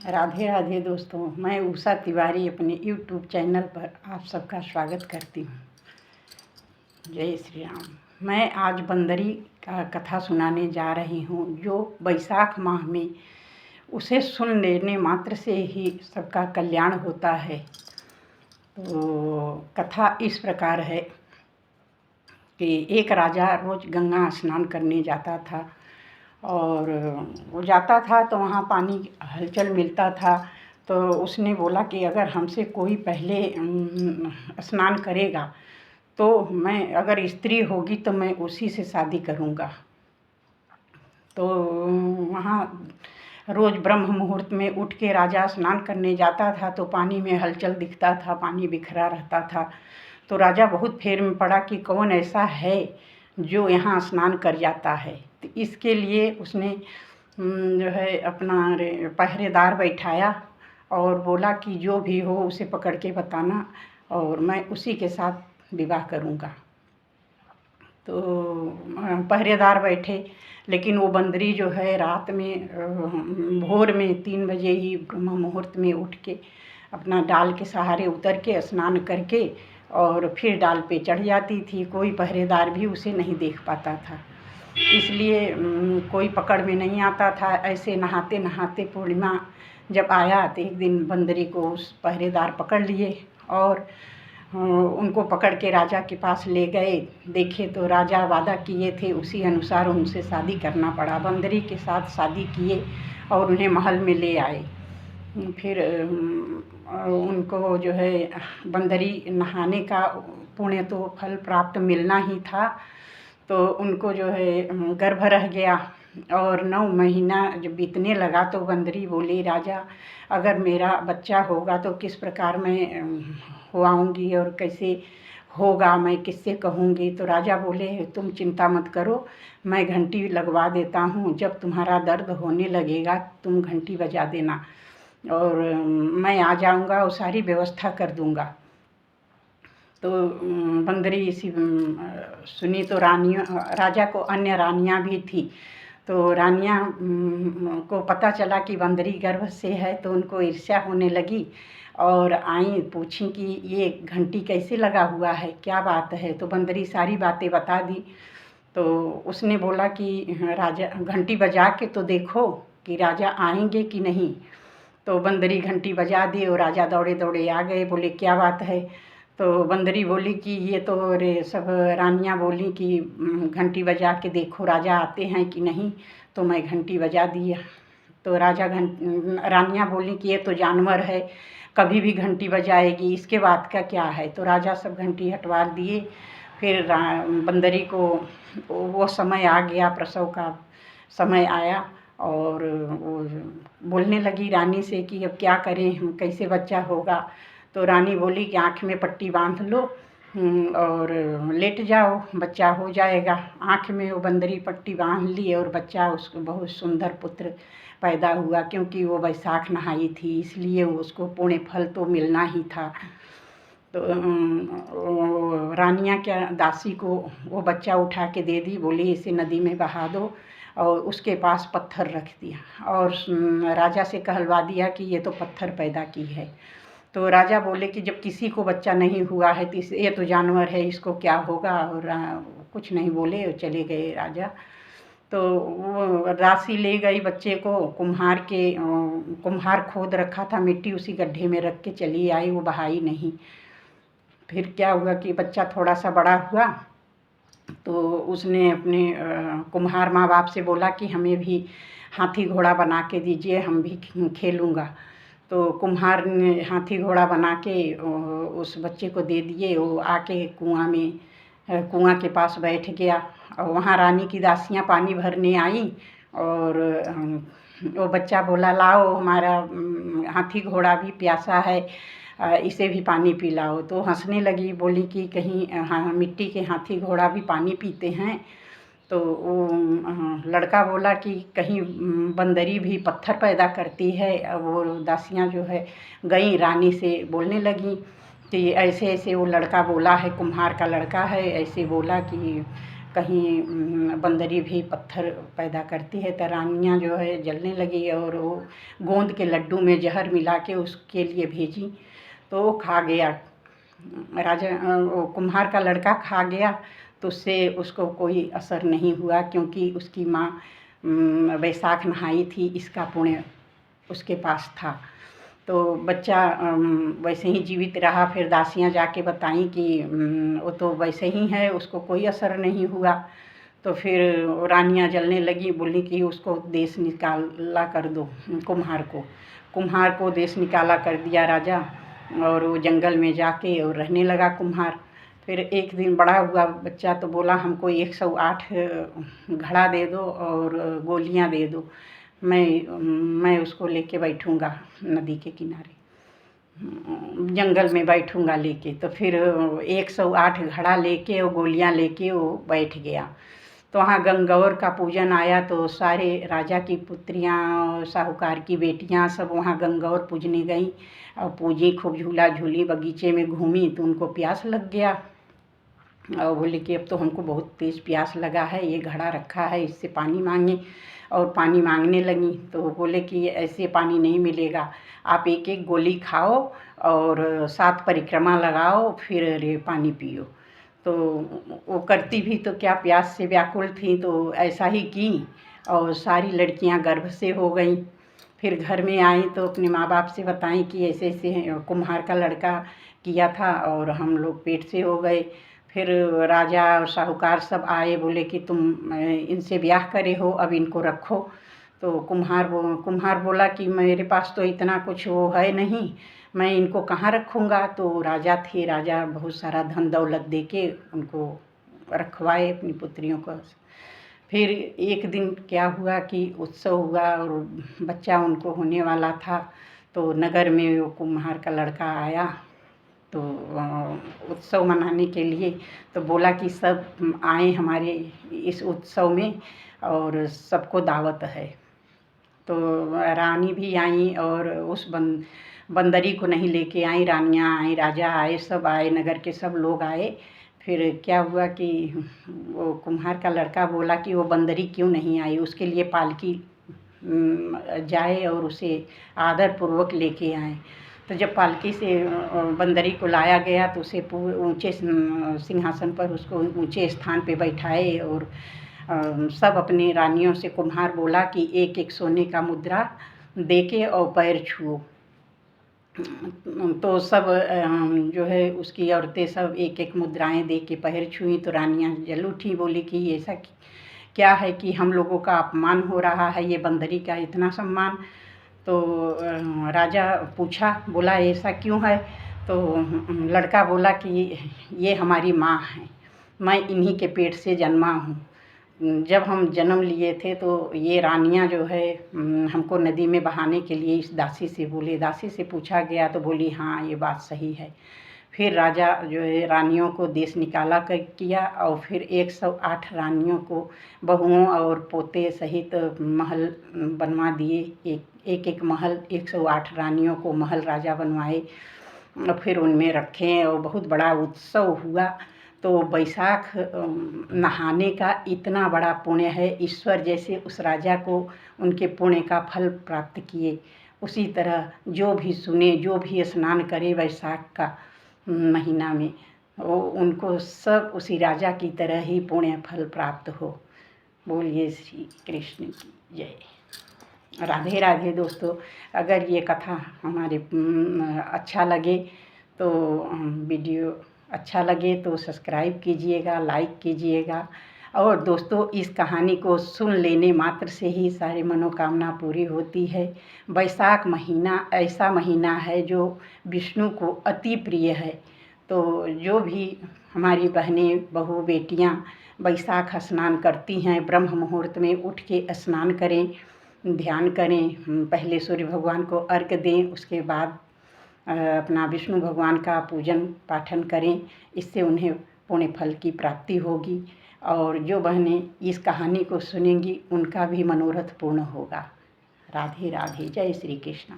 राधे राधे दोस्तों, मैं उषा तिवारी अपने यूट्यूब चैनल पर आप सबका स्वागत करती हूँ। जय श्री राम। मैं आज बंदरी का कथा सुनाने जा रही हूँ, जो बैसाख माह में उसे सुन लेने मात्र से ही सबका कल्याण होता है। तो कथा इस प्रकार है कि एक राजा रोज़ गंगा स्नान करने जाता था और वो जाता था तो वहाँ पानी हलचल मिलता था। तो उसने बोला कि अगर हमसे कोई पहले स्नान करेगा तो मैं, अगर स्त्री होगी तो मैं उसी से शादी करूँगा। तो वहाँ रोज़ ब्रह्म मुहूर्त में उठ के राजा स्नान करने जाता था तो पानी में हलचल दिखता था, पानी बिखरा रहता था। तो राजा बहुत फेर में पड़ा कि कौन ऐसा है जो यहाँ स्नान कर जाता है। तो इसके लिए उसने जो है अपना पहरेदार बैठाया और बोला कि जो भी हो उसे पकड़ के बताना और मैं उसी के साथ विवाह करूँगा। तो पहरेदार बैठे, लेकिन वो बंदरी जो है रात में भोर में 3 बजे ही ब्रह्म मुहूर्त में उठ के अपना डाल के सहारे उतर के स्नान करके और फिर डाल पे चढ़ जाती थी। कोई पहरेदार भी उसे नहीं देख पाता था, इसलिए कोई पकड़ में नहीं आता था। ऐसे नहाते नहाते पूर्णिमा जब आया तो एक दिन बंदरी को उस पहरेदार पकड़ लिए और उनको पकड़ के राजा के पास ले गए। देखे तो राजा वादा किए थे उसी अनुसार उनसे शादी करना पड़ा। बंदरी के साथ शादी किए और उन्हें महल में ले आए। फिर उनको जो है बंदरी नहाने का पुण्य तो फल प्राप्त मिलना ही था। तो उनको जो है गर्भ रह गया और 9 महीना जब बीतने लगा तो बंदरी बोली, राजा अगर मेरा बच्चा होगा तो किस प्रकार मैं खुआऊँगी और कैसे होगा, मैं किससे कहूँगी। तो राजा बोले, तुम चिंता मत करो, मैं घंटी लगवा देता हूँ। जब तुम्हारा दर्द होने लगेगा तुम घंटी बजा देना और मैं आ जाऊँगा और सारी व्यवस्था कर दूँगा। तो बंदरी इसी सुनी तो रानियों, राजा को अन्य रानियाँ भी थी। तो रानियाँ को पता चला कि बंदरी गर्भ से है तो उनको ईर्ष्या होने लगी और आई, पूछी कि ये घंटी कैसे लगा हुआ है, क्या बात है। तो बंदरी सारी बातें बता दी। तो उसने बोला कि राजा घंटी बजा के तो देखो कि राजा आएंगे कि नहीं। तो बंदरी घंटी बजा दी और राजा दौड़े दौड़े आ गए। बोले क्या बात है। तो बंदरी बोली कि ये तो सब रानियाँ बोली कि घंटी बजा के देखो राजा आते हैं कि नहीं। तो मैं घंटी बजा दिया। तो रानियाँ बोली कि ये तो जानवर है, कभी भी घंटी बजाएगी, इसके बाद का क्या है। तो राजा सब घंटी हटवा दिए। फिर बंदरी को वो समय आ गया, प्रसव का समय आया और वो बोलने लगी रानी से कि अब क्या करें, हम कैसे बच्चा होगा। तो रानी बोली कि आँख में पट्टी बांध लो और लेट जाओ, बच्चा हो जाएगा। आँख में वो बंदरी पट्टी बांध ली और बच्चा उसको बहुत सुंदर पुत्र पैदा हुआ। क्योंकि वो बैसाख नहाई थी इसलिए उसको पुण्य फल तो मिलना ही था। तो रानियाँ क्या दासी को वो बच्चा उठा के दे दी। बोली इसे नदी में बहा दो और उसके पास पत्थर रख दिया और राजा से कहलवा दिया कि ये तो पत्थर पैदा की है। तो राजा बोले कि जब किसी को बच्चा नहीं हुआ है तो ये तो जानवर है, इसको क्या होगा। और कुछ नहीं बोले और चले गए राजा। तो वो दासी ले गई बच्चे को, कुम्हार खोद रखा था मिट्टी, उसी गड्ढे में रख के चली आई, वो बहाई नहीं। फिर क्या हुआ कि बच्चा थोड़ा सा बड़ा हुआ तो उसने अपने कुम्हार माँ बाप से बोला कि हमें भी हाथी घोड़ा बना के दीजिए, हम भी खेलूँगा। तो कुम्हार ने हाथी घोड़ा बना के उस बच्चे को दे दिए। वो आके कुआं के पास बैठ गया और वहाँ रानी की दासियाँ पानी भरने आई और वो बच्चा बोला, लाओ हमारा हाथी घोड़ा भी प्यासा है, इसे भी पानी पिलाओ। तो हंसने लगी, बोली कि कहीं हाँ मिट्टी के हाथी घोड़ा भी पानी पीते हैं। तो वो लड़का बोला कि कहीं बंदरी भी पत्थर पैदा करती है। अब वो दासियाँ जो है गई रानी से बोलने लगी कि ऐसे ऐसे वो लड़का बोला है, कुम्हार का लड़का है, ऐसे बोला कि कहीं बंदरी भी पत्थर पैदा करती है। तो रानियाँ जो है जलने लगी और वो गोंद के लड्डू में जहर मिला के उसके लिए भेजी, तो वो खा गया। वो कुम्हार का लड़का खा गया, तो उससे उसको कोई असर नहीं हुआ, क्योंकि उसकी माँ वैशाख नहाई थी, इसका पुण्य उसके पास था। तो बच्चा वैसे ही जीवित रहा। फिर दासियाँ जाके बताईं कि वो तो वैसे ही है, उसको कोई असर नहीं हुआ। तो फिर रानियाँ जलने लगी, बोली कि उसको देश निकाला कर दो। कुम्हार को देश निकाला कर दिया राजा, और वो जंगल में जाके और रहने लगा कुम्हार। फिर एक दिन बड़ा हुआ बच्चा, तो बोला हमको 108 घड़ा दे दो और गोलियां दे दो, मैं उसको लेके बैठूंगा नदी के किनारे, जंगल में बैठूंगा लेके। तो फिर 108 घड़ा लेके और गोलियां लेके वो बैठ गया। तो वहाँ गंगौर का पूजन आया, तो सारे राजा की पुत्रियाँ और साहूकार की बेटियाँ सब वहाँ गंगौर पूजने गईं और पूजी, खूब झूला झूली, बगीचे में घूमी। तो उनको प्यास लग गया और बोले कि अब तो हमको बहुत तेज़ प्यास लगा है, ये घड़ा रखा है, इससे पानी मांगे। और पानी मांगने लगी, तो बोले कि ऐसे पानी नहीं मिलेगा, आप एक एक गोली खाओ और 7 परिक्रमा लगाओ, फिर ये पानी पियो। तो वो करती भी तो क्या, प्यास से व्याकुल थी, तो ऐसा ही की और सारी लड़कियां गर्भ से हो गईं। फिर घर में आई तो अपने माँ बाप से बताएं कि ऐसे ऐसे कुम्हार का लड़का किया था और हम लोग पेट से हो गए। फिर राजा और साहूकार सब आए, बोले कि तुम इनसे ब्याह करे हो, अब इनको रखो। तो कुम्हार बोला कि मेरे पास तो इतना कुछ वो है नहीं, मैं इनको कहाँ रखूँगा। तो राजा थे, राजा बहुत सारा धन दौलत दे के उनको रखवाए अपनी पुत्रियों को। फिर एक दिन क्या हुआ कि उत्सव हुआ और बच्चा उनको होने वाला था। तो नगर में वो कुम्हार का लड़का आया, तो उत्सव मनाने के लिए। तो बोला कि सब आए हमारे इस उत्सव में और सबको दावत है। तो रानी भी आई और उस बंदरी को नहीं लेके आई, रानियाँ आई, राजा आए, सब आए, नगर के सब लोग आए। फिर क्या हुआ कि वो कुम्हार का लड़का बोला कि वो बंदरी क्यों नहीं आई, उसके लिए पालकी जाए और उसे आदर पूर्वक लेके आए। तो जब पालकी से बंदरी को लाया गया, तो उसे ऊंचे सिंहासन पर, उसको ऊंचे स्थान पे बैठाए और सब अपनी रानियों से कुम्हार बोला कि एक एक सोने का मुद्रा देके और पैर छुओ। तो सब जो है उसकी औरतें सब एक एक मुद्राएं दे के पैर छुई। तो रानियाँ जल उठी, बोली कि ऐसा क्या है कि हम लोगों का अपमान हो रहा है, ये बंदरी का इतना सम्मान। तो राजा पूछा, बोला ऐसा क्यों है। तो लड़का बोला कि ये हमारी माँ है, मैं इन्हीं के पेट से जन्मा हूँ। जब हम जन्म लिए थे तो ये रानियाँ जो है हमको नदी में बहाने के लिए इस दासी से बोले। दासी से पूछा गया तो बोली हाँ ये बात सही है। फिर राजा जो है रानियों को देश निकाला कर किया और फिर 108 रानियों को बहुओं और पोते सहित महल बनवा दिए। एक एक महल, 108 रानियों को महल राजा बनवाए और फिर उनमें रखे और बहुत बड़ा उत्सव हुआ। तो बैसाख नहाने का इतना बड़ा पुण्य है, ईश्वर जैसे उस राजा को उनके पुण्य का फल प्राप्त किए, उसी तरह जो भी सुने, जो भी स्नान करे बैसाख का महीना में, वो उनको सब उसी राजा की तरह ही पुण्य फल प्राप्त हो। बोलिए श्री कृष्ण की जय। राधे राधे दोस्तों। अगर ये कथा हमारे अच्छा लगे तो वीडियो अच्छा लगे तो सब्सक्राइब कीजिएगा, लाइक कीजिएगा। और दोस्तों इस कहानी को सुन लेने मात्र से ही सारी मनोकामना पूरी होती है। बैसाख महीना ऐसा महीना है जो विष्णु को अति प्रिय है। तो जो भी हमारी बहनें, बहू, बेटियां बैसाख स्नान करती हैं, ब्रह्म मुहूर्त में उठ के स्नान करें, ध्यान करें, पहले सूर्य भगवान को अर्घ्य दें, उसके बाद अपना विष्णु भगवान का पूजन पाठन करें। इससे उन्हें पुण्य फल की प्राप्ति होगी और जो बहनें इस कहानी को सुनेंगी उनका भी मनोरथ पूर्ण होगा। राधे राधे। जय श्री कृष्ण।